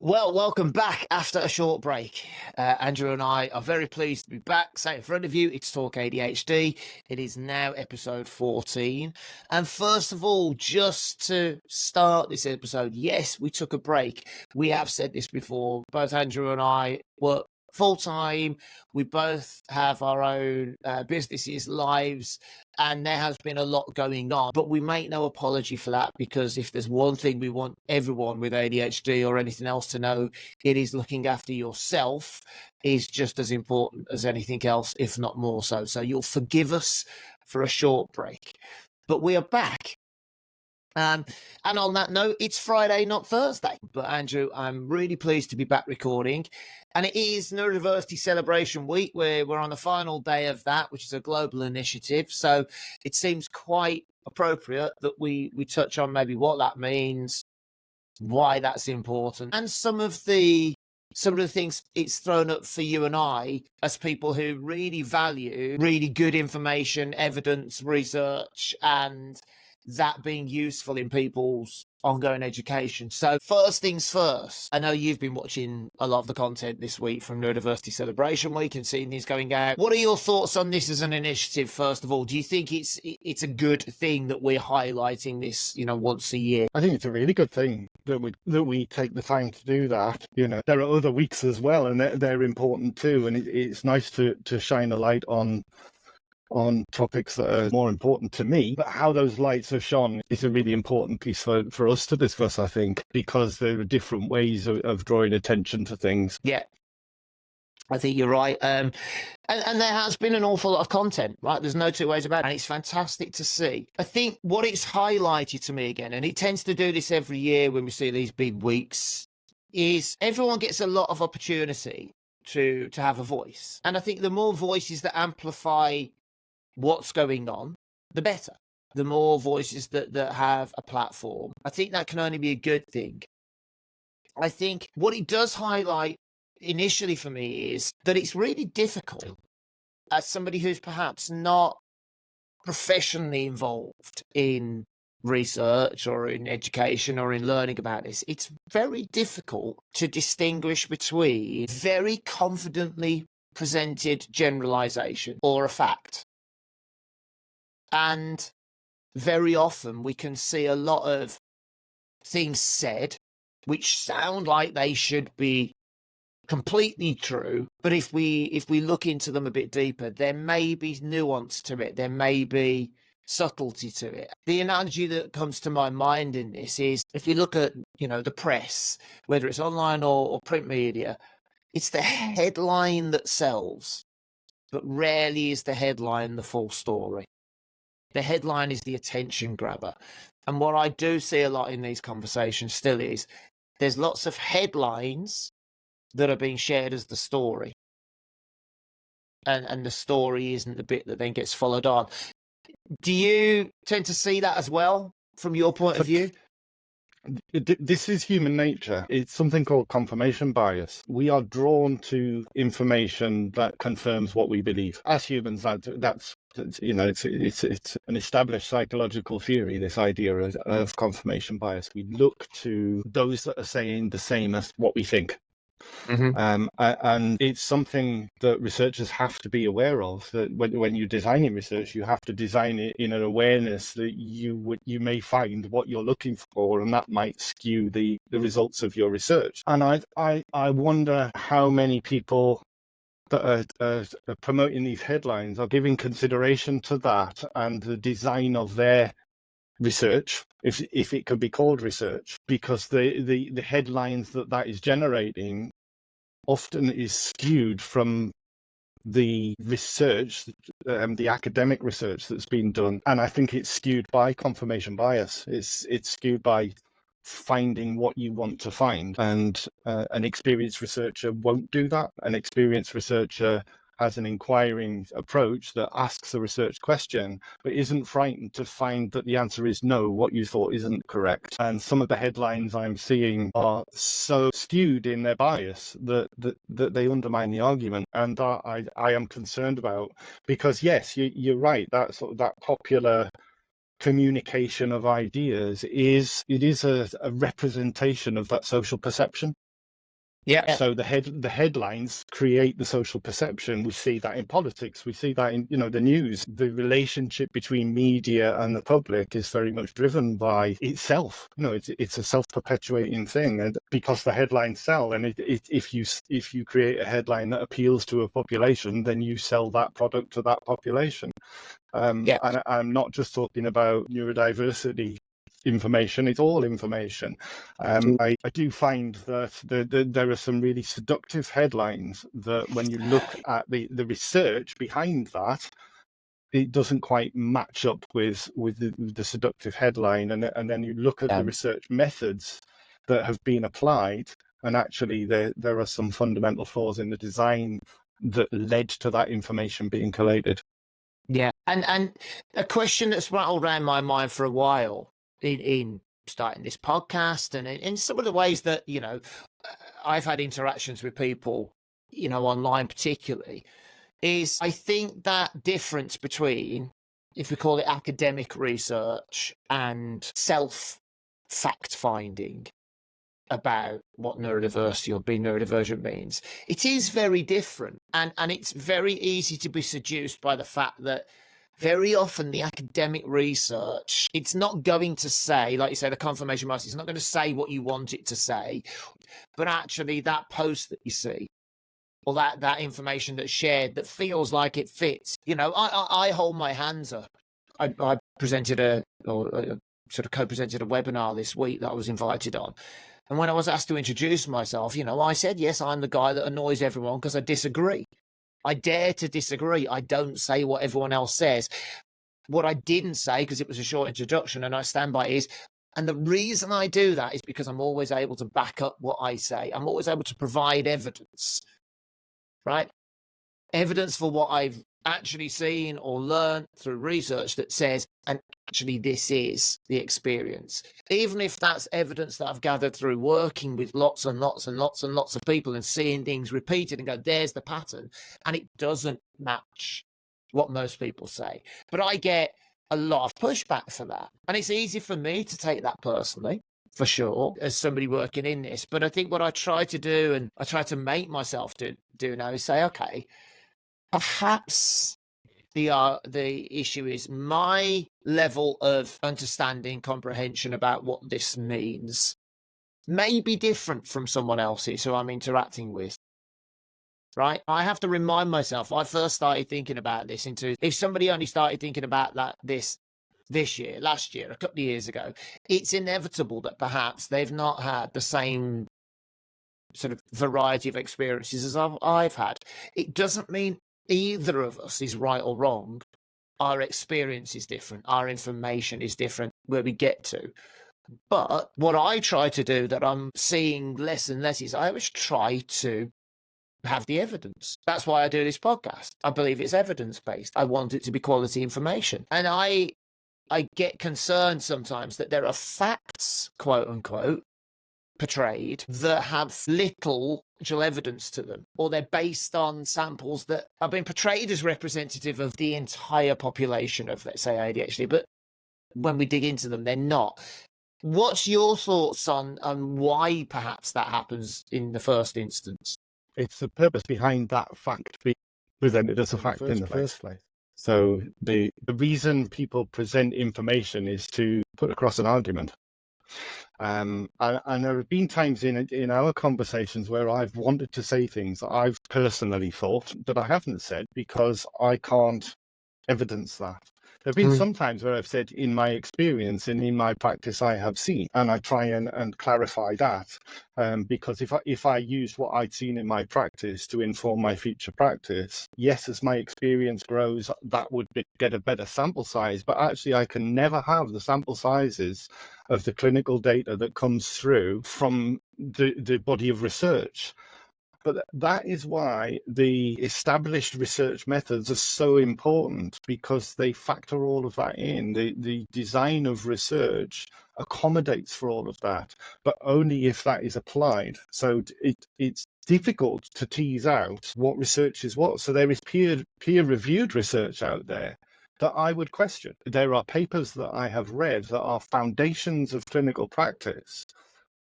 Well, welcome back after a short break. Andrew and I are very pleased to be back. Sat in front of you, it's Talk ADHD. It is now episode 14. And first of all, just to start this episode, yes, we took a break. We have said this before. Both Andrew and I work full-time. We both have our own businesses, lives, and there has been a lot going on. But we make no apology for that, because if there's one thing we want everyone with ADHD or anything else to know, it is looking after yourself is just as important as anything else, if not more so. So you'll forgive us for a short break. But we are back. And on that note, it's Friday, not Thursday. But Andrew, I'm really pleased to be back recording. And it is Neurodiversity Celebration Week, where we're on the final day of that, which is a global initiative. So it seems quite appropriate that we touch on maybe what that means, why that's important, and some of the things it's thrown up for you and I as people who really value really good information, evidence, research, and that being useful in people's ongoing education. So first things first, I know you've been watching a lot of the content this week from Neurodiversity Celebration Week and seeing these going out. What are your thoughts on this as an initiative, first of all? Do you think it's a good thing that we're highlighting this, once a year? I think it's a really good thing that we take the time to do that. There are other weeks as well, and they're important too, and it's nice to shine a light on topics that are more important to me. But how those lights are shone is a really important piece for us to discuss, I think, because there are different ways of drawing attention to things. Yeah, I think you're right. And there has been an awful lot of content, right? There's no two ways about it. And it's fantastic to see. I think what it's highlighted to me again, and it tends to do this every year when we see these big weeks, is everyone gets a lot of opportunity to have a voice. And I think the more voices that amplify what's going on, the better. The more voices that have a platform, I think that can only be a good thing. I think what it does highlight initially for me is that it's really difficult, as somebody who's perhaps not professionally involved in research or in education or in learning about this, it's very difficult to distinguish between very confidently presented generalization or a fact. And very often we can see a lot of things said which sound like they should be completely true, but if we look into them a bit deeper, there may be nuance to it, there may be subtlety to it. The analogy that comes to my mind in this is, if you look at the press, whether it's online or print media, it's the headline that sells, but rarely is the headline the full story. The headline is the attention grabber. And what I do see a lot in these conversations still is there's lots of headlines that are being shared as the story. And the story isn't the bit that then gets followed on. Do you tend to see that as well from your point of view? This is human nature. It's something called confirmation bias. We are drawn to information that confirms what we believe. As humans, that's it's an established psychological theory, this idea of confirmation bias. We look to those that are saying the same as what we think. Mm-hmm. And it's something that researchers have to be aware of, that when you're designing research, you have to design it in an awareness that you may find what you're looking for, and that might skew the results of your research. And I wonder how many people that are promoting these headlines are giving consideration to that and the design of their research, if it could be called research, because the headlines that is generating often is skewed from the research, the academic research that's been done. And I think it's skewed by confirmation bias. It's skewed by finding what you want to find. And an experienced researcher won't do that. An experienced researcher has an inquiring approach that asks a research question, but isn't frightened to find that the answer is no, what you thought isn't correct. And some of the headlines I'm seeing are so skewed in their bias that they undermine the argument. And that I am concerned about, because yes, you're right, that sort of that popular communication of ideas is a representation of that social perception. Yeah. So the headlines create the social perception. We see that in politics. We see that in the news. The relationship between media and the public is very much driven by itself. It's a self-perpetuating thing, and because the headlines sell, and if you create a headline that appeals to a population, then you sell that product to that population. Yeah. And I'm not just talking about neurodiversity information, it's all information. I do find that there are some really seductive headlines that when you look at the research behind that, it doesn't quite match up with the seductive headline, and then you look at the research methods that have been applied, and actually there are some fundamental flaws in the design that led to that information being collated. Yeah. And a question that's rattled around my mind for a while in starting this podcast and in some of the ways that, I've had interactions with people, online particularly, is I think that difference between, if we call it academic research and self fact finding about what neurodiversity or being neurodivergent means, it is very different. And it's very easy to be seduced by the fact that very often the academic research, it's not going to say, like you say, the confirmation bias, it's not going to say what you want it to say, but actually that post that you see or that information that's shared that feels like it fits. I hold my hands up. I presented sort of co-presented a webinar this week that I was invited on. And when I was asked to introduce myself, I said, yes, I'm the guy that annoys everyone because I disagree. I dare to disagree. I don't say what everyone else says. What I didn't say, because it was a short introduction and I stand by, is, and the reason I do that is because I'm always able to back up what I say. I'm always able to provide evidence, right? Evidence for what I've actually seen or learned through research that says, and actually this is the experience. Even if that's evidence that I've gathered through working with lots and lots and lots and lots of people and seeing things repeated and go, there's the pattern, and it doesn't match what most people say. But I get a lot of pushback for that. And it's easy for me to take that personally, for sure, as somebody working in this. But I think what I try to do, and I try to make myself do now, is say, okay, perhaps the issue is my level of understanding, comprehension about what this means may be different from someone else's who I'm interacting with. Right? I have to remind myself, I first started thinking about this if somebody only started thinking about this year, last year, a couple of years ago, it's inevitable that perhaps they've not had the same sort of variety of experiences as I've had. It doesn't mean either of us is right or wrong. Our experience is different. Our information is different where we get to. But what I try to do that I'm seeing less and less is I always try to have the evidence. That's why I do this podcast. I believe it's evidence-based. I want it to be quality information. And I get concerned sometimes that there are facts, quote unquote, portrayed that have little actual evidence to them, or they're based on samples that have been portrayed as representative of the entire population of, let's say, ADHD, but when we dig into them, they're not. What's your thoughts on why perhaps that happens in the first instance? It's the purpose behind that fact being presented as a fact in the first place. So the reason people present information is to put across an argument. And there have been times in our conversations where I've wanted to say things that I've personally thought that I haven't said because I can't evidence that. There have been some times where I've said, in my experience and in my practice, I have seen, and I try and clarify that, because if I used what I'd seen in my practice to inform my future practice, yes, as my experience grows, that would get a better sample size, but actually I can never have the sample sizes of the clinical data that comes through from the body of research. But that is why the established research methods are so important, because they factor all of that in. The design of research accommodates for all of that, but only if that is applied. So it's difficult to tease out what research is what. So there is peer-reviewed research out there that I would question. There are papers that I have read that are foundations of clinical practice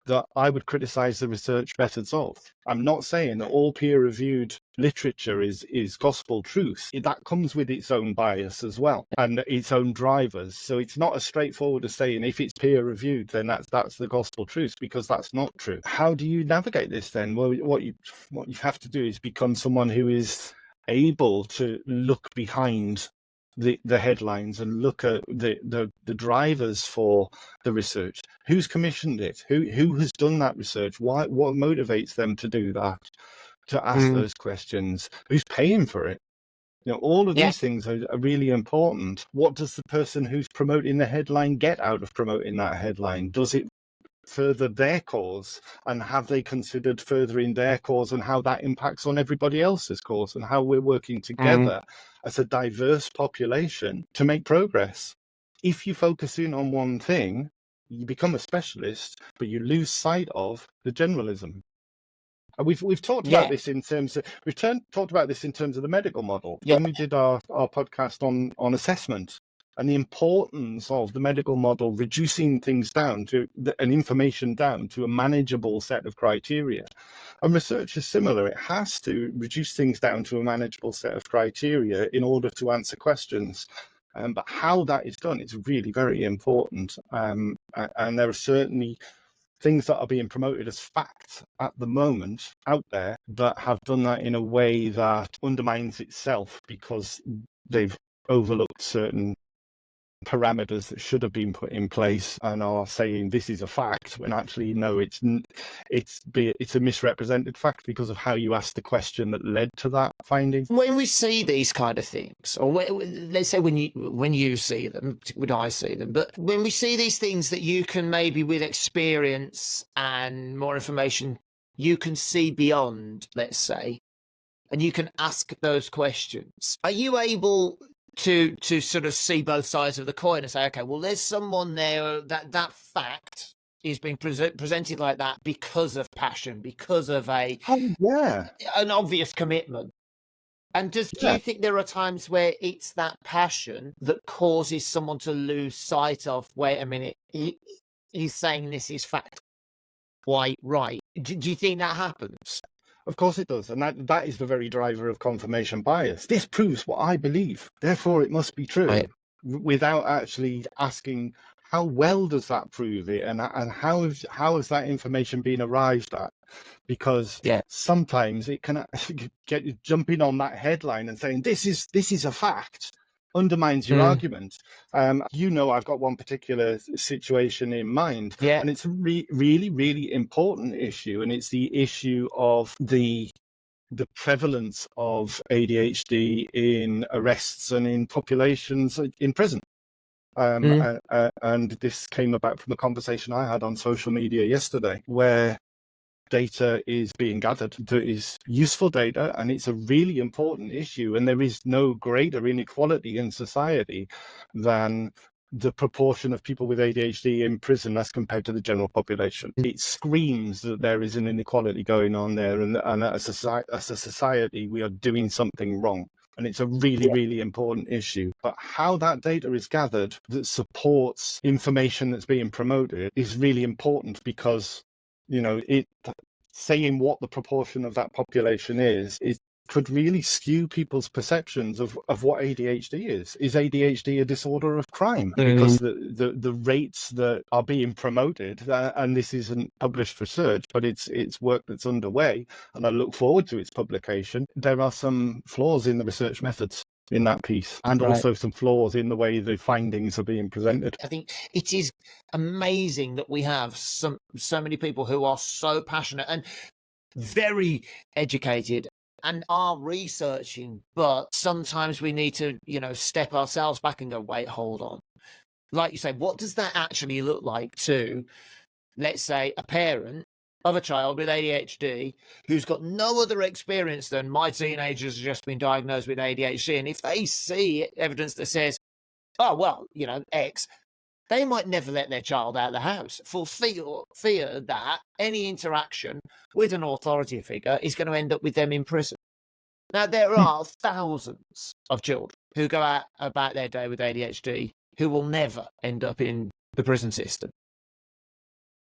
that I would criticize the research methods of. I'm not saying that all peer-reviewed literature is gospel truth. That comes with its own bias as well and its own drivers. So it's not as straightforward as saying if it's peer-reviewed, then that's the gospel truth, because that's not true. How do you navigate this then? Well, what you have to do is become someone who is able to look behind the headlines and look at the drivers for the research. Who's commissioned it? Who has done that research? What motivates them to do that? To ask those questions? Who's paying for it? All of these things are really important. What does the person who's promoting the headline get out of promoting that headline? Does it further their cause, and have they considered furthering their cause and how that impacts on everybody else's cause, and how we're working together as a diverse population to make progress? If you focus in on one thing, you become a specialist, but you lose sight of the generalism. And we've talked about this in terms of talked about this in terms of the medical model when we did our podcast on assessment. And the importance of the medical model reducing things down to and information down to a manageable set of criteria. And research is similar. It has to reduce things down to a manageable set of criteria in order to answer questions. But how that is done is really very important. And there are certainly things that are being promoted as facts at the moment out there that have done that in a way that undermines itself because they've overlooked certain parameters that should have been put in place and are saying this is a fact when actually no, it's a misrepresented fact because of how you asked the question that led to that finding. When we see these kind of things, or let's say when you see them, when I see them, but when we see these things that you can maybe with experience and more information, you can see beyond, let's say, and you can ask those questions. Are you able to sort of see both sides of the coin and say, okay, well, there's someone there that fact is being presented like that because of passion, because of an obvious commitment. And do you think there are times where it's that passion that causes someone to lose sight of, wait a minute, he's saying this is fact, quite right? Do you think that happens? Of course it does, and that is the very driver of confirmation bias. This proves what I believe, therefore it must be true, without actually asking how well does that prove it, and how has that information been arrived at? Because sometimes it can get jumping on that headline and saying this is a fact undermines your argument. I've got one particular situation in mind, and it's a really, really important issue, and it's the issue of the prevalence of ADHD in arrests and in populations in prison. And this came about from a conversation I had on social media yesterday, where data is being gathered that is useful data, and it's a really important issue, and there is no greater inequality in society than the proportion of people with ADHD in prison as compared to the general population. It screams that there is an inequality going on there, and as a society we are doing something wrong. And it's a really, really important issue. But how that data is gathered that supports information that's being promoted is really important, because saying what the proportion of that population is could really skew people's perceptions of what ADHD is. Is ADHD a disorder of crime? Because the rates that are being promoted, and this isn't published research, but it's work that's underway, and I look forward to its publication. There are some flaws in the research methods in that piece, and also some flaws in the way the findings are being presented. I think it is amazing that we have so many people who are so passionate and very educated and are researching, but sometimes we need to, step ourselves back and go, wait, hold on. Like you say, what does that actually look like to, let's say, a parent of a child with ADHD who's got no other experience than my teenager's just been diagnosed with ADHD, and if they see evidence that says, oh, well, X, they might never let their child out of the house for fear that any interaction with an authority figure is going to end up with them in prison. Now, there are thousands of children who go out about their day with ADHD who will never end up in the prison system.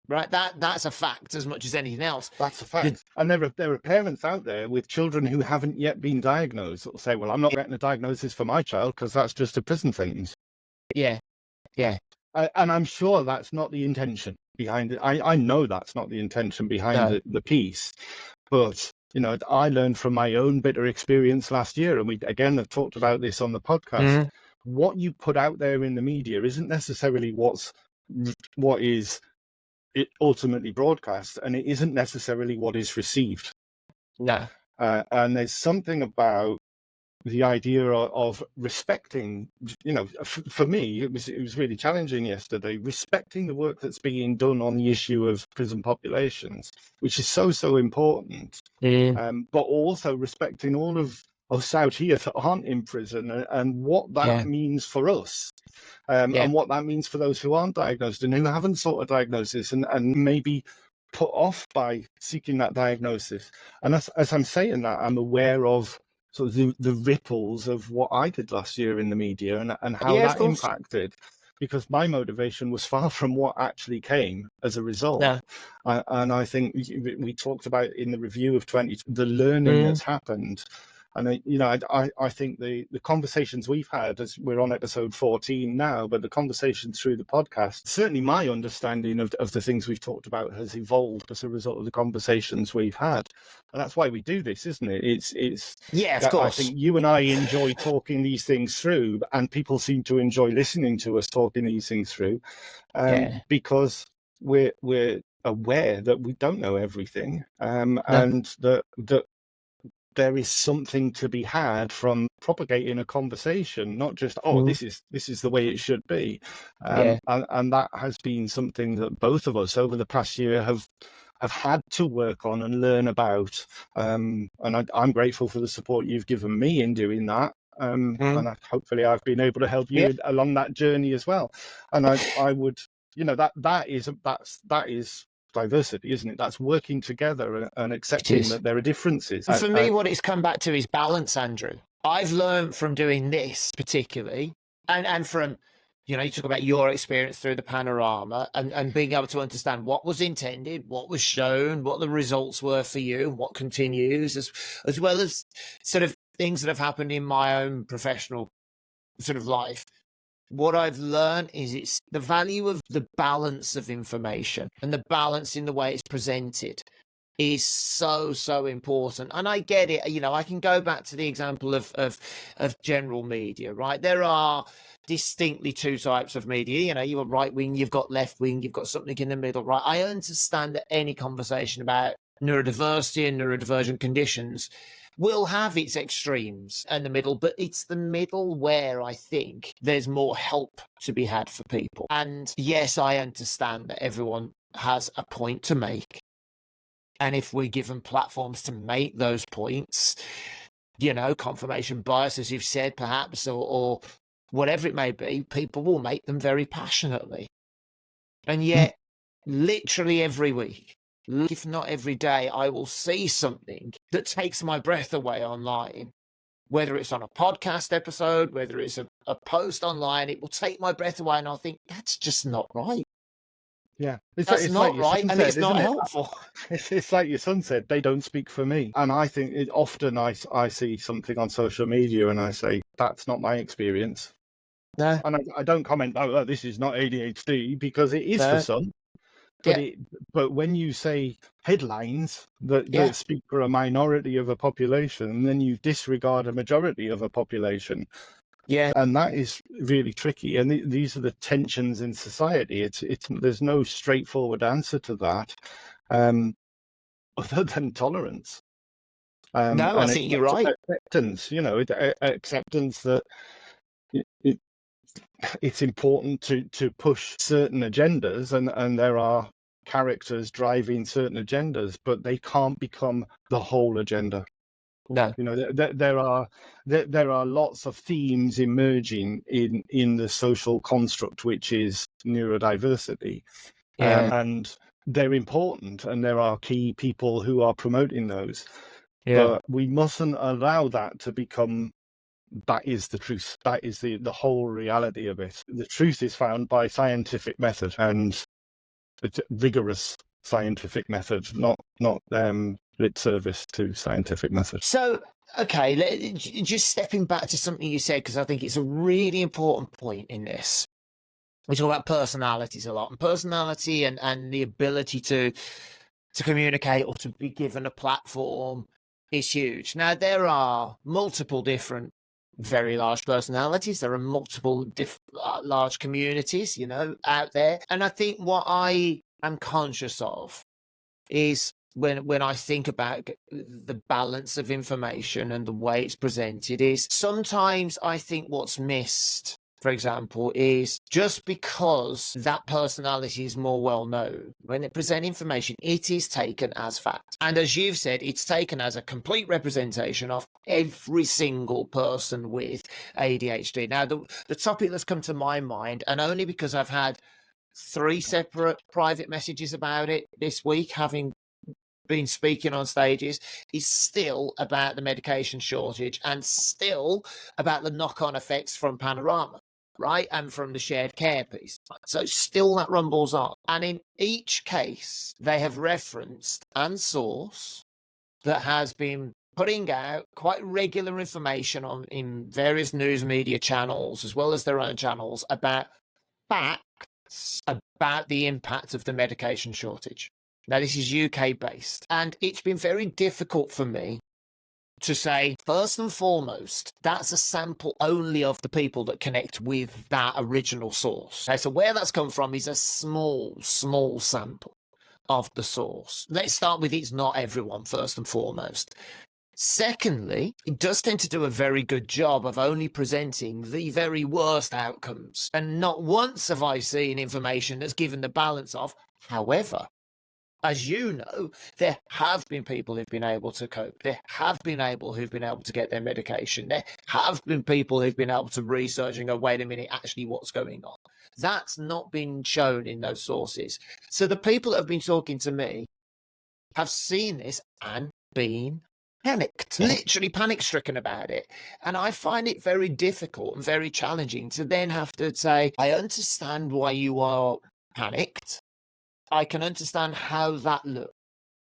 right? That's a fact as much as anything else. That's a fact. And there are parents out there with children who haven't yet been diagnosed that will say, well, I'm not getting a diagnosis for my child because that's just a prison sentence. Yeah, yeah, And I'm sure that's not the intention behind it. I know that's not the intention behind no, the piece. But, I learned from my own bitter experience last year, and we, again, have talked about this on the podcast. mm, What you put out there in the media isn't necessarily what is it ultimately broadcast, and it isn't necessarily what is received. no, And there's something about the idea of respecting, for me, it was really challenging yesterday, respecting the work that's being done on the issue of prison populations, which is so important, but also respecting all of us out here that aren't in prison, and what that yeah, means for us. yeah, And what that means for those who aren't diagnosed and who haven't sought a diagnosis, and maybe put off by seeking that diagnosis. And as I'm saying that, I'm aware of sort of the ripples of what I did last year in the media, and how yeah, of that course. impacted, because my motivation was far from what actually came as a result. No, And I think we talked about in the review of the learning mm, that's happened. And I think the conversations we've had, as we're on episode 14 now, but the conversations through the podcast, certainly my understanding of the things we've talked about has evolved as a result of the conversations we've had. And that's why we do this, isn't it? It's yeah, of that I course. think you and I enjoy talking these things through, and people seem to enjoy listening to us talking these things through, Yeah, because we're aware that we don't know everything, no, and that there is something to be had from propagating a conversation, not just, mm, this is the way it should be. yeah, And that has been something that both of us over the past year have had to work on and learn about. And I'm grateful for the support you've given me in doing that. mm, And hopefully I've been able to help yeah. you along that journey as well. And I would, that is diversity, isn't it? That's working together and It accepting is. that there are differences. And for me, what it's come back to is balance, Andrew. I've learned from doing this particularly, and from, you talk about your experience through the panorama, and being able to understand what was intended, what was shown, what the results were for you, what continues, as well as sort of things that have happened in my own professional sort of life. What I've learned is it's the value of the balance of information and the balance in the way it's presented is so important. And I get it. I can go back to the example of general media, right? There are distinctly two types of media. You've got right wing, you've got left wing, you've got something in the middle, right? I understand that any conversation about neurodiversity and neurodivergent conditions will have its extremes and the middle, but it's the middle where I think there's more help to be had for people. And yes, I understand that everyone has a point to make. And if we're given platforms to make those points, confirmation bias, as you've said, perhaps, or whatever it may be, people will make them very passionately. And yet, literally every week, if not every day, I will see something that takes my breath away online. Whether it's on a podcast episode, whether it's a post online, it will take my breath away. And I'll think, that's just not right. Yeah, That's it's like not your right. son And it's said, not isn't it? helpful. It's like your son said, they don't speak for me. And I think often I see something on social media and I say, that's not my experience. No, And I don't comment, this is not ADHD, because it is for no, some. yeah, But when you say headlines yeah, that speak for a minority of a population, then you disregard a majority of a population. yeah, And that is really tricky. And these are the tensions in society. There's no straightforward answer to that, other than tolerance, no, I and think you're right. acceptance. Acceptance that it, it's important to push certain agendas, and there are characters driving certain agendas, but they can't become the whole agenda. No, There are lots of themes emerging in the social construct, which is neurodiversity, yeah, and they're important, and there are key people who are promoting those. yeah, But we mustn't allow that to become, that is the truth. That is the whole reality of it. The truth is found by scientific method, and rigorous scientific method, not lip service to scientific method. So, okay, just stepping back to something you said, because I think it's a really important point in this. We talk about personalities a lot, and personality and the ability to communicate or to be given a platform is huge. Now, there are multiple different very large personalities. There are multiple large communities, out there. And I think what I am conscious of is when I think about the balance of information and the way it's presented, is sometimes I think what's missed, for example, is just because that personality is more well known, when they present information, it is taken as fact. And as you've said, it's taken as a complete representation of every single person with ADHD. Now, the topic that's come to my mind, and only because I've had 3 separate private messages about it this week, having been speaking on stages, is still about the medication shortage and still about the knock-on effects from Panorama, right? And from the shared care piece. So still that rumbles on. And in each case, they have referenced and source that has been putting out quite regular information in various news media channels, as well as their own channels, about facts about the impact of the medication shortage. Now, this is UK based, and it's been very difficult for me to say, first and foremost, that's a sample only of the people that connect with that original source. Okay, so where that's come from is a small sample of the source. Let's start with it's not everyone, first and foremost. Secondly, it does tend to do a very good job of only presenting the very worst outcomes. And not once have I seen information that's given the balance of, however, as you know, there have been people who've been able to cope. There have been people who've been able to get their medication. There have been people who've been able to research and go, wait a minute, actually what's going on? That's not been shown in those sources. So the people that have been talking to me have seen this and been panicked, literally panic-stricken about it. And I find it very difficult and very challenging to then have to say, I understand why you are panicked. I can understand how that looks,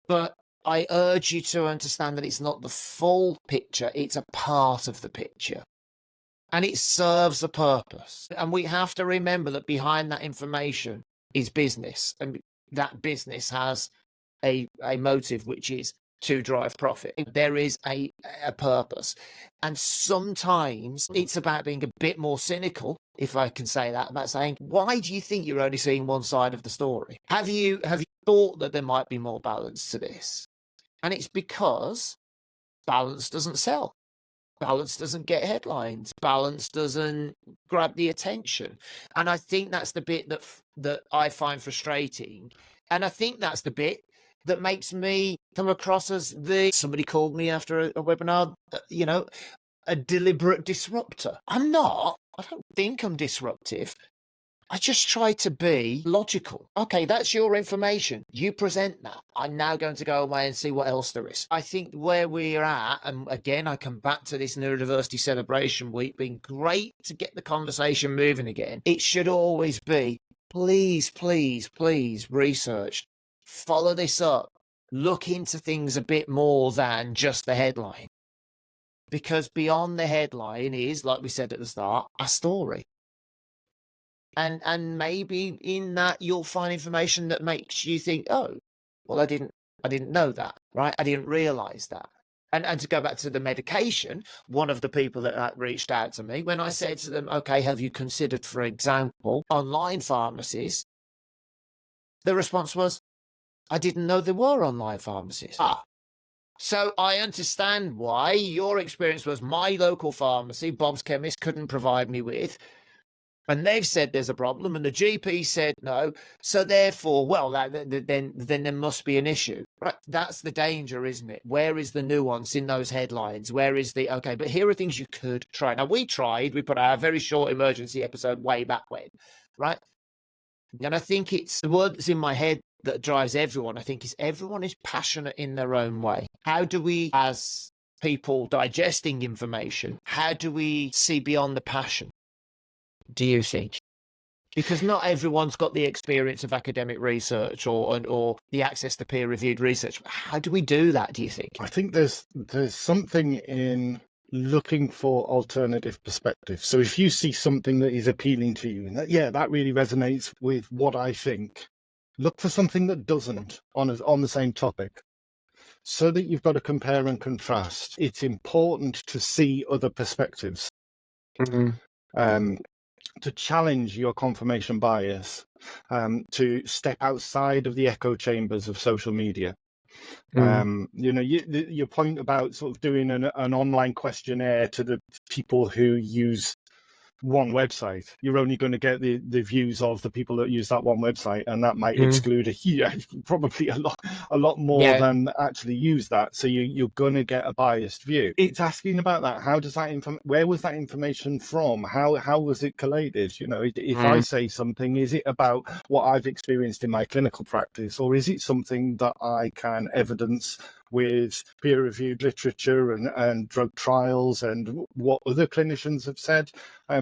but I urge you to understand that it's not the full picture, it's a part of the picture. And it serves a purpose. And we have to remember that behind that information is business. And that business has a motive, which is to drive profit. There is a purpose. And sometimes it's about being a bit more cynical, if I can say that, about saying, why do you think you're only seeing one side of the story? Have you thought that there might be more balance to this? And it's because balance doesn't sell. Balance doesn't get headlines. Balance doesn't grab the attention. And I think that's the bit that I find frustrating. And I think that's the bit that makes me come across as somebody called me after a webinar, a deliberate disruptor. I'm not. I don't think I'm disruptive. I just try to be logical. Okay, that's your information. You present that. I'm now going to go away and see what else there is. I think where we're at, and again, I come back to this Neurodiversity Celebration Week being great to get the conversation moving again. It should always be, please, please, please research. Follow this up. Look into things a bit more than just the headline. Because beyond the headline is, like we said at the start, a story. And maybe in that you'll find information that makes you think, oh, well, I didn't know that, right? I didn't realize that. And to go back to the medication, one of the people that reached out to me, when I said to them, okay, have you considered, for example, online pharmacies? The response was, I didn't know there were online pharmacies. So I understand why your experience was my local pharmacy, Bob's Chemist, couldn't provide me with. And they've said there's a problem, and the GP said no. So therefore, well, then there must be an issue. Right? That's the danger, isn't it? Where is the nuance in those headlines? Where is okay, but here are things you could try. Now, we put out a very short emergency episode way back when, right? And I think it's the word that's in my head that drives everyone, I think, is everyone is passionate in their own way. How do we, as people digesting information, how do we see beyond the passion? Do you think? Because not everyone's got the experience of academic research or the access to peer-reviewed research. How do we do that, do you think? I think there's something in looking for alternative perspectives. So if you see something that is appealing to you, and that really resonates with what I think, look for something that doesn't on the same topic, so that you've got to compare and contrast. It's important to see other perspectives, to challenge your confirmation bias, to step outside of the echo chambers of social media. Your point about sort of doing an online questionnaire to the people who use one website, you're only going to get the views of the people that use that one website, and that might exclude probably a lot more than actually use that. So you're going to get a biased view. It's asking about that. How does that where was that information from? How was it collated? If I say something, is it about what I've experienced in my clinical practice, or is it something that I can evidence with peer-reviewed literature and drug trials and what other clinicians have said?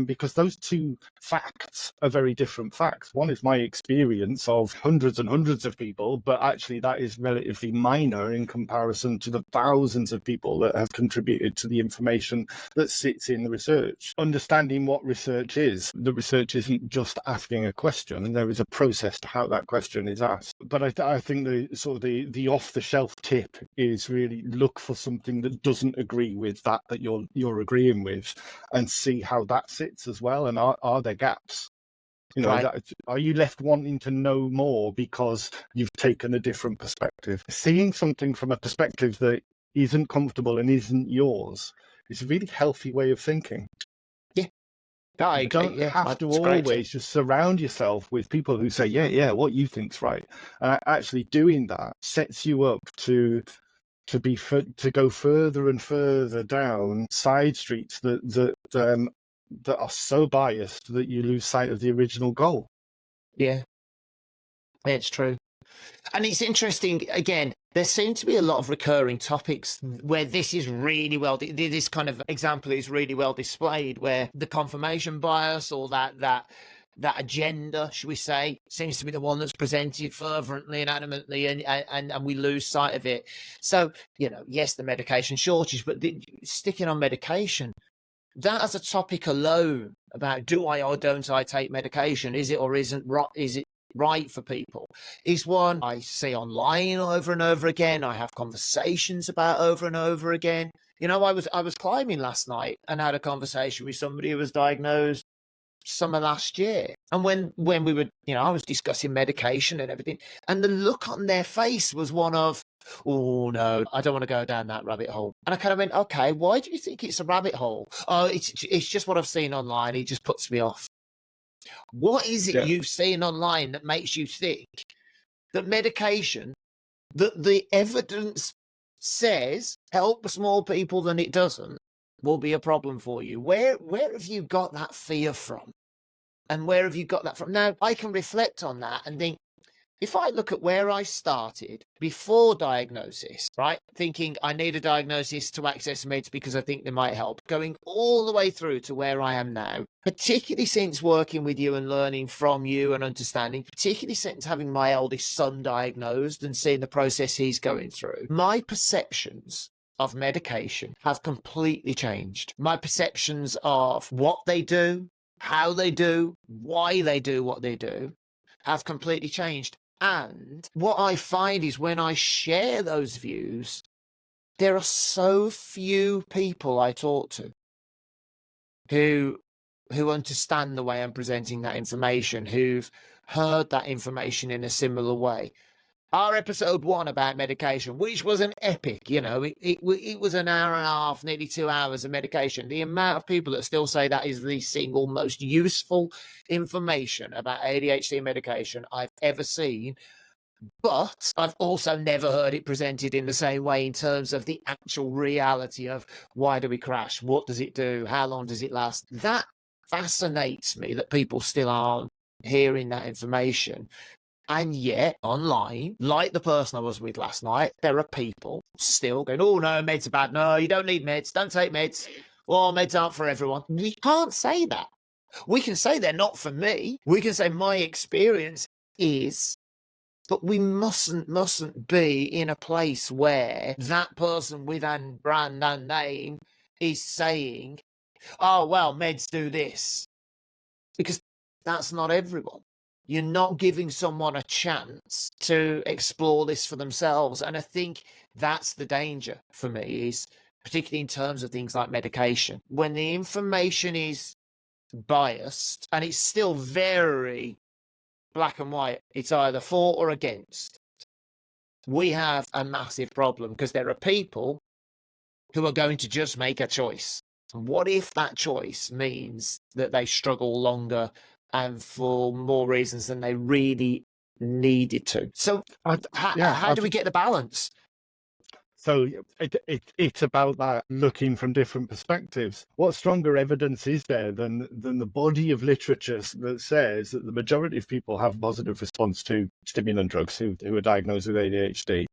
Because those two facts are very different facts. One is my experience of hundreds and hundreds of people, but actually that is relatively minor in comparison to the thousands of people that have contributed to the information that sits in the research. Understanding what research is. The research isn't just asking a question, and there is a process to how that question is asked. But I think the off-the-shelf tip is really look for something that doesn't agree with that you're agreeing with, and see how that sits as well. And are there gaps? Are you left wanting to know more because you've taken a different perspective? Seeing something from a perspective that isn't comfortable and isn't yours is a really healthy way of thinking. You don't have to always just surround yourself with people who say, what you think's right. And actually doing that sets you up to go further and further down side streets that are so biased that you lose sight of the original goal. Yeah, it's true. And it's interesting, again, there seem to be a lot of recurring topics where this is really this kind of example is really well displayed, where the confirmation bias or that agenda, should we say, seems to be the one that's presented fervently and adamantly, and we lose sight of it. So, yes, the medication shortage, but sticking on medication, that as a topic alone about do I or don't I take medication, is it or isn't right for people, is one I see online over and over again. I have conversations about over and over again. I was climbing last night and had a conversation with somebody who was diagnosed summer last year, and when we were I was discussing medication and everything, and the look on their face was one of, oh no, I don't want to go down that rabbit hole. And I kind of went, okay, why do you think it's a rabbit hole? Oh, it's just what I've seen online, it just puts me off. What is it you've seen online that makes you think that medication, that the evidence says helps more people than it doesn't, will be a problem for you? Where have you got that fear from? And where have you got that from? Now, I can reflect on that and think, if I look at where I started before diagnosis, right, thinking I need a diagnosis to access meds because I think they might help, going all the way through to where I am now, particularly since working with you and learning from you and understanding, particularly since having my eldest son diagnosed and seeing the process he's going through, my perceptions of medication have completely changed. My perceptions of what they do, how they do, why they do what they do, have completely changed. And what I find is when I share those views, there are so few people I talk to who understand the way I'm presenting that information, who've heard that information in a similar way. Our episode 1 about medication, which was an epic, it was an hour and a half, nearly 2 hours of medication. The amount of people that still say that is the single most useful information about ADHD medication I've ever seen. But I've also never heard it presented in the same way in terms of the actual reality of why do we crash? What does it do? How long does it last? That fascinates me, that people still aren't hearing that information. And yet, online, like the person I was with last night, there are people still going, oh, no, meds are bad. No, you don't need meds. Don't take meds. Well, meds aren't for everyone. We can't say that. We can say they're not for me. We can say my experience is, but we mustn't be in a place where that person with a brand and name is saying, oh, well, meds do this. Because that's not everyone. You're not giving someone a chance to explore this for themselves. And I think that's the danger for me, is particularly in terms of things like medication. When the information is biased and it's still very black and white, it's either for or against, we have a massive problem, because there are people who are going to just make a choice. And what if that choice means that they struggle longer and for more reasons than they really needed to? So how do we get the balance? So it's about that, looking from different perspectives. What stronger evidence is there than the body of literature that says that the majority of people have a positive response to stimulant drugs who are diagnosed with ADHD?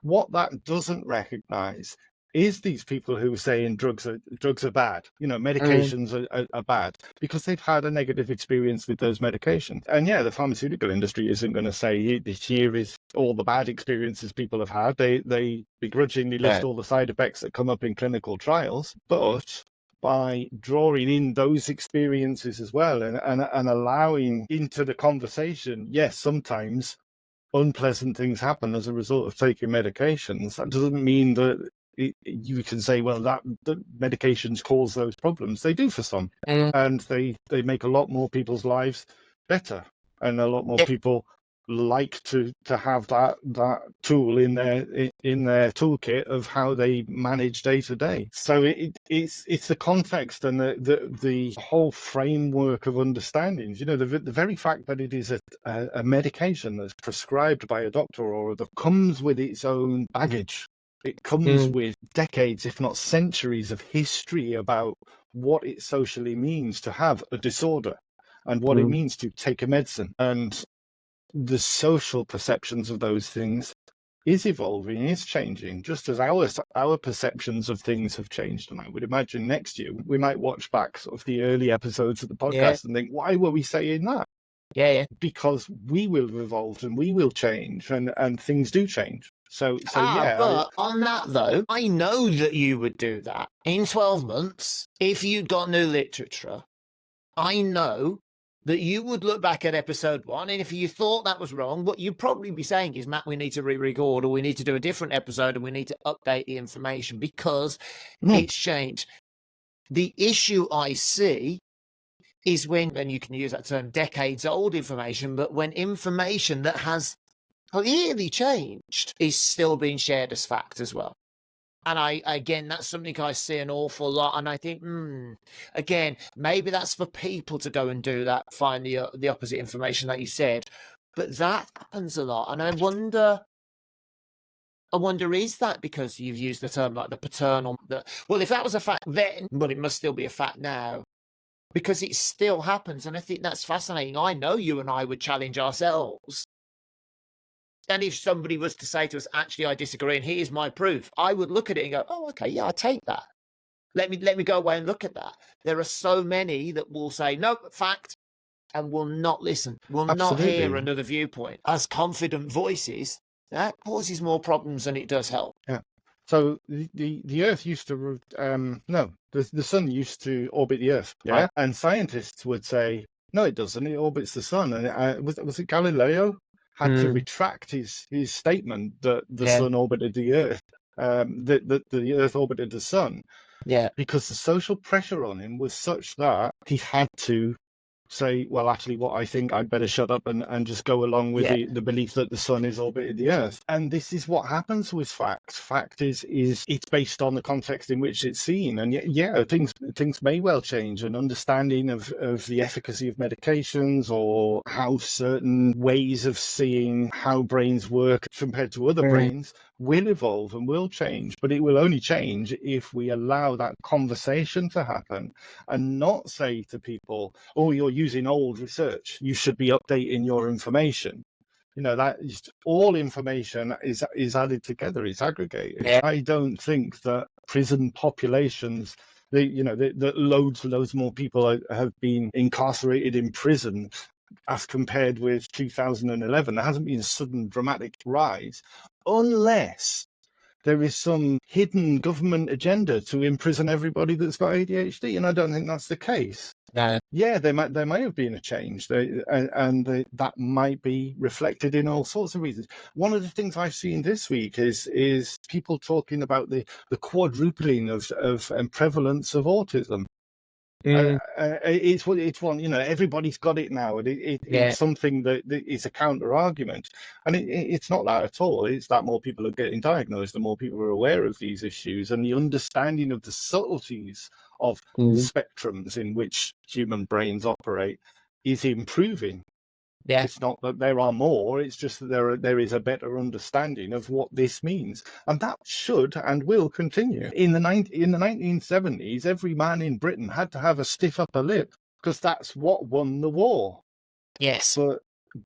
What that doesn't recognize is these people who are saying drugs are bad, medications are bad, because they've had a negative experience with those medications. And yeah, the pharmaceutical industry isn't going to say here is all the bad experiences people have had. They begrudgingly list all the side effects that come up in clinical trials, but by drawing in those experiences as well, and allowing into the conversation, yes, sometimes unpleasant things happen as a result of taking medications. That doesn't mean that you can say, well, that the medications cause those problems. They do for some, and they make a lot more people's lives better, and a lot more people like to have that tool in their toolkit of how they manage day to day. So it's the context and the whole framework of understandings. The very fact that it is a medication that's prescribed by a doctor or that comes with its own baggage. It comes with decades, if not centuries, of history about what it socially means to have a disorder and what it means to take a medicine. And the social perceptions of those things is evolving, is changing, just as our perceptions of things have changed. And I would imagine next year we might watch back sort of the early episodes of the podcast and think, why were we saying that? Yeah. Because we will have evolved and we will change, and things do change. So yeah. But on that though, I know that you would do that in 12 months if you'd got new literature. I know that you would look back at episode 1, and if you thought that was wrong, what you'd probably be saying is, Matt, we need to re-record, or we need to do a different episode, and we need to update the information because it's changed. The issue I see is when, and you can use that term, decades old information, but when information that has clearly changed is still being shared as fact as well. And again, that's something I see an awful lot. And I think, again, maybe that's for people to go and do that, find the opposite information that you said. But that happens a lot. And I wonder, is that because you've used the term like the paternal, well, if that was a fact then, but it must still be a fact now, because it still happens. And I think that's fascinating. I know you and I would challenge ourselves. And if somebody was to say to us, actually, I disagree, and here's my proof, I would look at it and go, oh, okay, yeah, I take that. Let me go away and look at that. There are so many that will say, no, fact, and will not listen, will not hear another viewpoint. As confident voices, that causes more problems than it does help. Yeah. So the Earth used to, the sun used to orbit the Earth, right? And scientists would say, no, it doesn't. It orbits the sun. And was it Galileo had to retract his statement that the sun orbited the Earth, that the Earth orbited the sun, because the social pressure on him was such that he had to say, well, actually, what I think, I'd better shut up and just go along with the belief that the sun is orbiting the Earth. And this is what happens with facts. Fact is it's based on the context in which it's seen. And things may well change. An understanding of the efficacy of medications, or how certain ways of seeing how brains work compared to other brains will evolve and will change. But it will only change if we allow that conversation to happen, and not say to people, oh, you're using old research, you should be updating your information. That is, all information is added together, it's aggregated. I don't think that prison populations that loads more people have been incarcerated in prison as compared with 2011. There hasn't been a sudden dramatic rise, unless there is some hidden government agenda to imprison everybody that's got ADHD, and I don't think that's the case. No. Yeah, there might have been a change, that might be reflected in all sorts of reasons. One of the things I've seen this week is people talking about the quadrupling of prevalence of autism. It's one, everybody's got it now, and it's something that is a counter argument, and it's not that at all. It's that more people are getting diagnosed, the more people are aware of these issues, and the understanding of the subtleties of spectrums in which human brains operate is improving. Yeah. It's not that there are more, it's just that there is a better understanding of what this means. And that should and will continue. In the 1970s, every man in Britain had to have a stiff upper lip, because that's what won the war. Yes.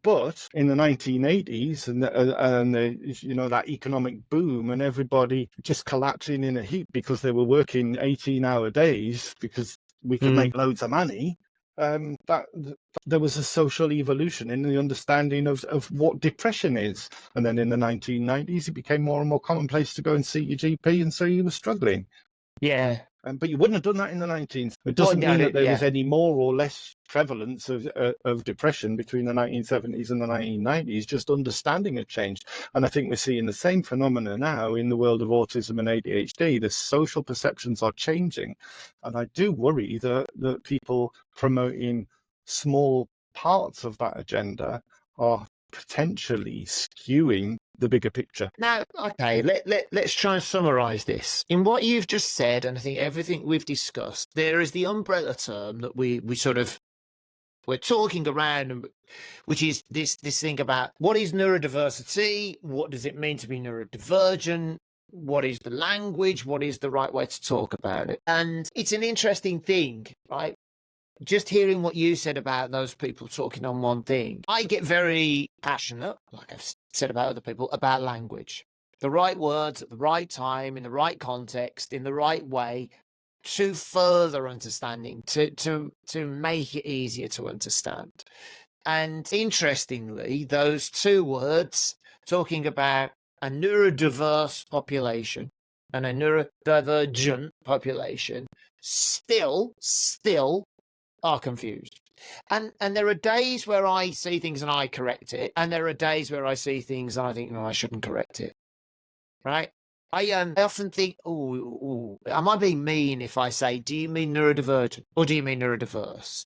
But in the 1980s and that economic boom and everybody just collapsing in a heap because they were working 18-hour days because we could make loads of money, there was a social evolution in the understanding of what depression is. And then in the 1990s, it became more and more commonplace to go and see your GP and say you were struggling. Yeah. But you wouldn't have done that in the 19th. It doesn't mean that there was any more or less prevalence of depression between the 1970s and the 1990s. Just understanding had changed. And I think we're seeing the same phenomena now in the world of autism and ADHD. The social perceptions are changing. And I do worry that people promoting small parts of that agenda are potentially skewing the bigger picture. Now, okay, let's try and summarize this. In what you've just said, and I think everything we've discussed, there is the umbrella term that we're talking around, which is this thing about what is neurodiversity, what does it mean to be neurodivergent, what is the language, what is the right way to talk about it. And it's an interesting thing, right? Just hearing what you said about those people talking on one thing, I get very passionate, like I've said about other people, about language. The right words at the right time, in the right context, in the right way, to further understanding, to make it easier to understand. And interestingly, those two words, talking about a neurodiverse population and a neurodivergent population, still are confused. And there are days where I see things and I correct it, and there are days where I see things and I think, no, I shouldn't correct it. Right? I often think, am I being mean if I say, do you mean neurodivergent or do you mean neurodiverse?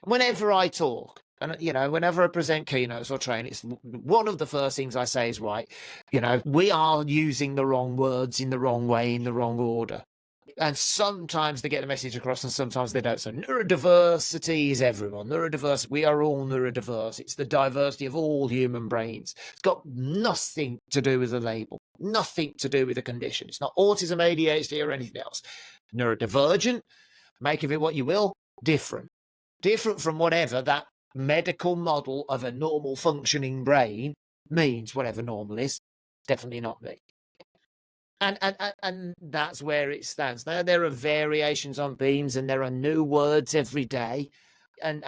Whenever I talk, and whenever I present keynotes or train, it's one of the first things I say is, right, we are using the wrong words in the wrong way, in the wrong order. And sometimes they get the message across and sometimes they don't. So neurodiversity is everyone. Neurodiverse, we are all neurodiverse. It's the diversity of all human brains. It's got nothing to do with the label, nothing to do with the condition. It's not autism, ADHD or anything else. Neurodivergent, make of it what you will, different from whatever that medical model of a normal functioning brain means, whatever normal is. Definitely not me. And that's where it stands. Now, there are variations on beams and there are new words every day and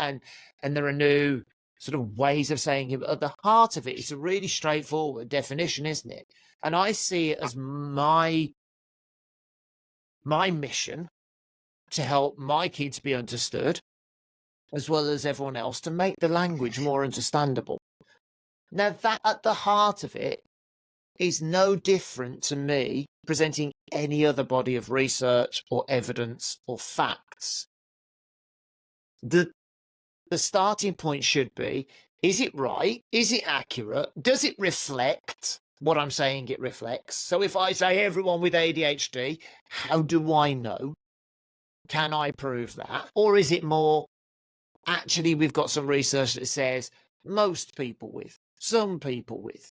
there are new sort of ways of saying it. But at the heart of it, it's a really straightforward definition, isn't it? And I see it as my mission to help my kids be understood, as well as everyone else, to make the language more understandable. Now, that at the heart of it is no different to me presenting any other body of research or evidence or facts. The starting point should be, is it right? Is it accurate? Does it reflect what I'm saying it reflects? So if I say everyone with ADHD, how do I know? Can I prove that? Or is it more, actually, we've got some research that says most people with, some people with.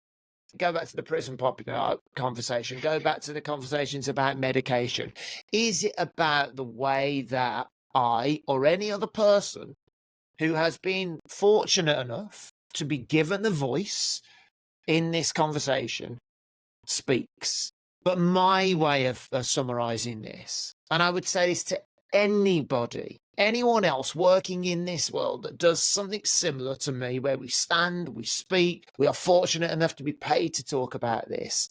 Go back to the prison popular conversation. Go back to the conversations about medication. Is it about the way that I or any other person who has been fortunate enough to be given the voice in this conversation speaks? But my way of summarizing this, and I would say this to anybody, anyone else working in this world that does something similar to me, where we stand, we speak, we are fortunate enough to be paid to talk about this.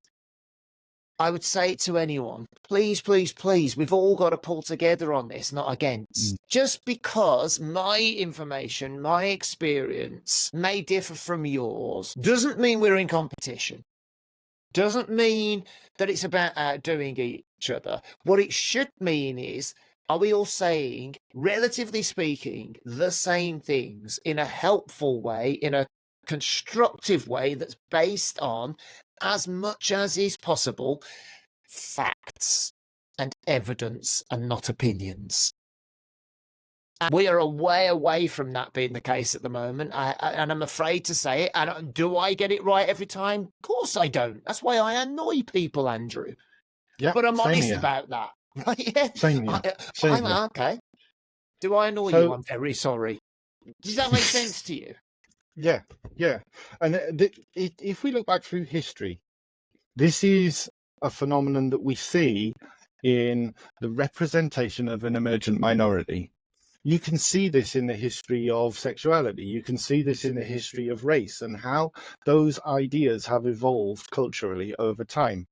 I would say it to anyone, please, please, please, we've all got to pull together on this, not against. Just because my information, my experience may differ from yours, doesn't mean we're in competition. Doesn't mean that it's about outdoing each other. What it should mean is, are we all saying, relatively speaking, the same things in a helpful way, in a constructive way that's based on, as much as is possible, facts and evidence and not opinions? And we are a way away from that being the case at the moment, and I'm afraid to say it. And do I get it right every time? Of course I don't. That's why I annoy people, Andrew. Yeah, But I'm honest here. about that, right? Yeah. Same here. Same here. Okay. Do I annoy you? I'm very sorry. Does that make sense to you? Yeah. And if we look back through history, this is a phenomenon that we see in the representation of an emergent minority. You can see this in the history of sexuality. You can see this in the history of race and how those ideas have evolved culturally over time.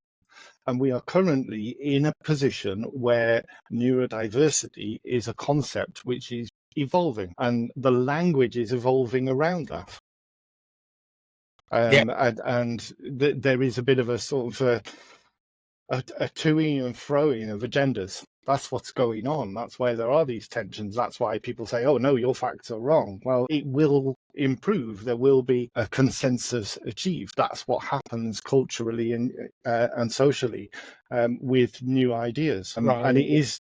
And we are currently in a position where neurodiversity is a concept which is evolving, and the language is evolving around that. And there is a bit of a sort of a toing and froing of agendas. That's what's going on. That's why there are these tensions. That's why people say, oh, no, your facts are wrong. Well, it will improve. There will be a consensus achieved. That's what happens culturally and socially with new ideas. Right. And it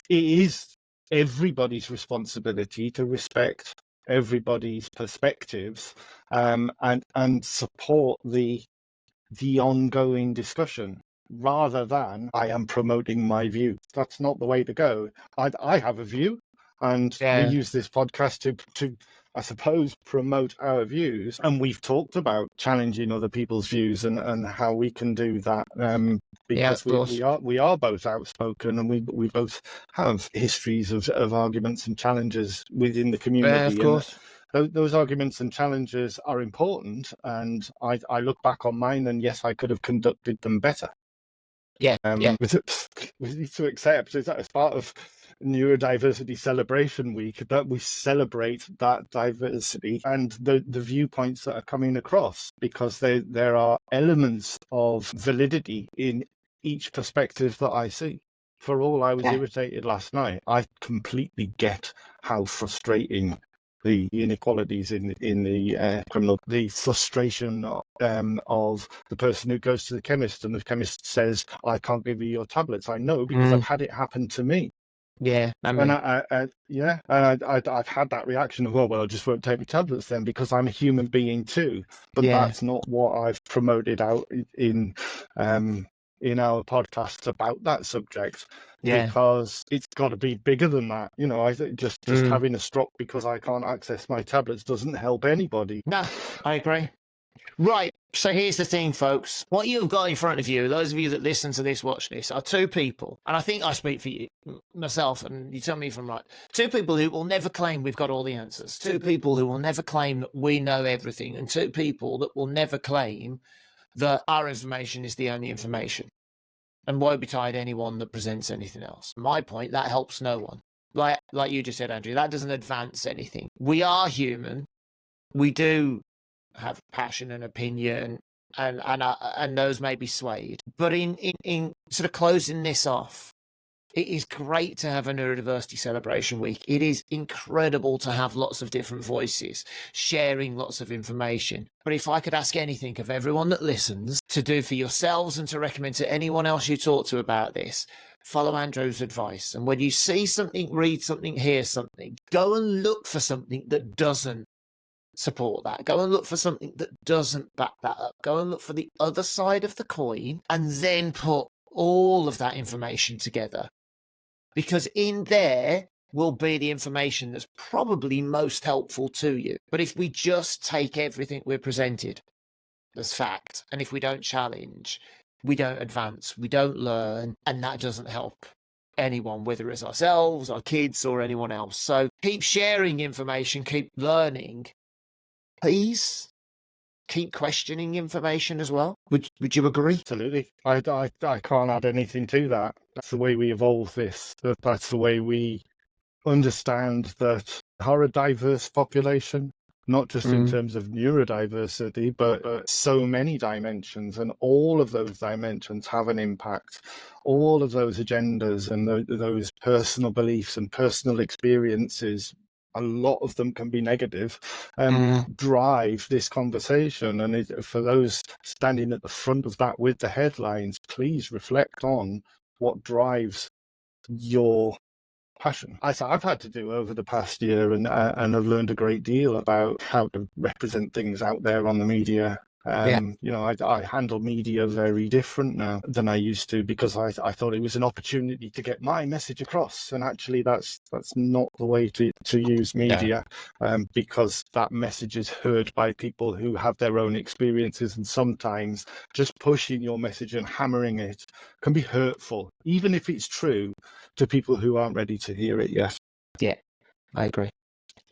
is everybody's responsibility to respect everybody's perspectives and support the ongoing discussion, rather than I am promoting my view. That's not the way to go. I have a view, and we use this podcast to I suppose promote our views, and we've talked about challenging other people's views and how we can do that because we are both outspoken, and we both have histories of arguments and challenges within the community. Yeah, of course. Those arguments and challenges are important, and I look back on mine, and yes, I could have conducted them better. Yeah. We need to accept is that as part of Neurodiversity Celebration Week that we celebrate that diversity and the viewpoints that are coming across, because there are elements of validity in each perspective that I see. For all I was irritated last night, I completely get how frustrating the inequalities in the criminal, the frustration of the person who goes to the chemist and the chemist says, I can't give you your tablets. I know because I've had it happen to me. Yeah, and I've had that reaction of, well, I just won't take my tablets then because I'm a human being too. But that's not what I've promoted out in our podcast about that subject, because it's got to be bigger than that. You know, I think just having a stroke because I can't access my tablets doesn't help anybody. No, I agree. Right, so here's the thing, folks. What you've got in front of you, those of you that listen to this, watch this, are two people, and I think I speak for you, myself, and you tell me if I'm right. Two people who will never claim we've got all the answers. Two people who will never claim that we know everything, and two people that will never claim that our information is the only information and won't be tied to anyone that presents anything else. My point, that helps no one. Like you just said, Andrew, that doesn't advance anything. We are human. We do have passion and opinion, and those may be swayed. But in sort of closing this off, it is great to have a neurodiversity celebration week. It is incredible to have lots of different voices sharing lots of information. But if I could ask anything of everyone that listens to do for yourselves and to recommend to anyone else you talk to about this, follow Andrew's advice. And when you see something, read something, hear something, go and look for something that doesn't support that. Go and look for something that doesn't back that up. Go and look for the other side of the coin, and then put all of that information together. Because in there will be the information that's probably most helpful to you. But if we just take everything we're presented as fact, and if we don't challenge, we don't advance, we don't learn, and that doesn't help anyone, whether it's ourselves, our kids, or anyone else. So keep sharing information, keep learning. Please keep questioning information as well. Would you agree? Absolutely. I can't add anything to that. That's the way we evolve this. That's the way we understand that are a diverse population, not just in terms of neurodiversity, but so many dimensions, and all of those dimensions have an impact. All of those agendas and those personal beliefs and personal experiences, a lot of them can be negative, drive this conversation. And for those standing at the front of that with the headlines, please reflect on what drives your passion. I've had to do over the past year, and I've learned a great deal about how to represent things out there on the media. I handle media very different now than I used to, because I thought it was an opportunity to get my message across, and actually that's not the way to use media, because that message is heard by people who have their own experiences, and sometimes just pushing your message and hammering it can be hurtful, even if it's true, to people who aren't ready to hear it yet. Yeah, I agree.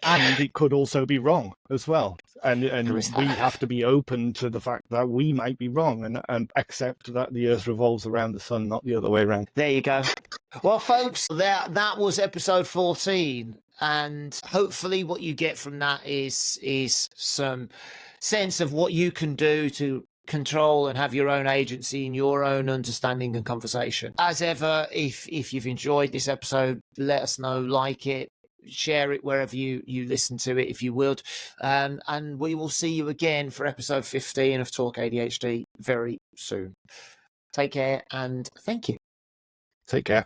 And it could also be wrong as well. And we have to be open to the fact that we might be wrong, and accept that the Earth revolves around the sun, not the other way around. There you go. Well, folks, that was episode 14. And hopefully what you get from that is some sense of what you can do to control and have your own agency in your own understanding and conversation. As ever, if you've enjoyed this episode, let us know, like it, share it wherever you listen to it, if you would. And we will see you again for episode 15 of Talk ADHD very soon. Take care, and thank you. Take care.